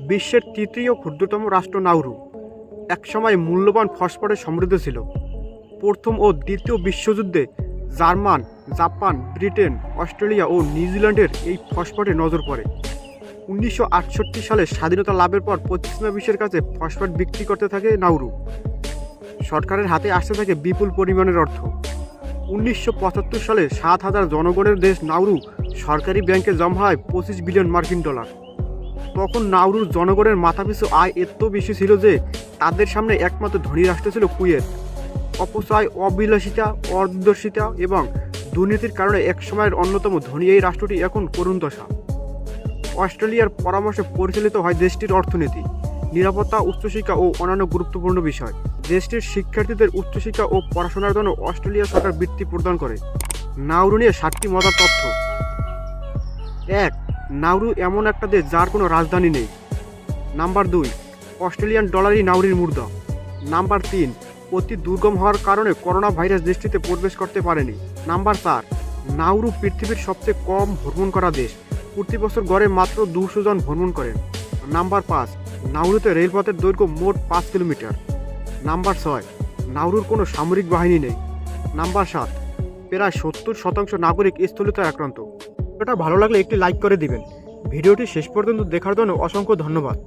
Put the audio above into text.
বিশ্বের তৃতীয় ক্ষুদ্রতম রাষ্ট্র নাউরু একসময় মূল্যবান ফসফেটে সমৃদ্ধ ছিল। প্রথম ও দ্বিতীয় বিশ্বযুদ্ধে জার্মান, জাপান, ব্রিটেন, অস্ট্রেলিয়া ও নিউজিল্যান্ডের এই ফসফেটে নজর পড়ে। 1968 সালে স্বাধীনতা লাভের পর পশ্চিমা বিশ্বের কাছে ফসফেট বিক্রি করতে থাকে নাউরু। সরকারের হাতে আসতে থাকে বিপুল পরিমাণের অর্থ। 1975 সালে 7,000 জনগণের দেশ নাউরু সরকারি ব্যাংকে জমা হয় $25 বিলিয়ন। তখন নাউরুর জনগণের মাথাপিছু আয় এত বেশি ছিল যে তাদের সামনে একমাত্র ধনী রাষ্ট্র ছিল কুয়েত। অপচয়, অবিলাসিতা, অদূরদর্শিতা এবং দুর্নীতির কারণে একসময়ের অন্যতম ধনী এই রাষ্ট্রটি এখন করুণ দশা। অস্ট্রেলিয়ার পরামর্শে পরিচালিত হয় দেশটির অর্থনীতি, নিরাপত্তা, উচ্চশিক্ষা ও অন্যান্য গুরুত্বপূর্ণ বিষয়। দেশটির শিক্ষার্থীদের উচ্চশিক্ষা ও পড়াশোনার জন্য অস্ট্রেলিয়া সরকার বৃত্তি প্রদান করে। নাউরু নিয়ে 7টি মজার তথ্য। 1. নাউরু এমন একটা দেশ যার কোনো রাজধানী নেই। নাম্বার 2. অস্ট্রেলিয়ান ডলারই নাউরির মুদ্রা। নাম্বার 3. অতি দুর্গম হওয়ার কারণে করোনা ভাইরাস দেশটিতে প্রবেশ করতে পারেনি। নাম্বার 4. নাউরু পৃথিবীর সবচেয়ে কম ভ্রমণ করা দেশ, প্রতি বছর গড়ে মাত্র 200 জন ভ্রমণ করেন। নাম্বার 5. নাউরুতে রেলপথের দৈর্ঘ্য মোট 5 কিলোমিটার। নাম্বার 6. নাউরুর কোনো সামরিক বাহিনী নেই। নাম্বার 7. প্রায় 70% নাগরিক স্থূলতায় আক্রান্ত। ভিডিওটা ভালো লাগলে একটি লাইক করে দিবেন। ভিডিওটি শেষ পর্যন্ত দেখার জন্য অসংখ্য ধন্যবাদ।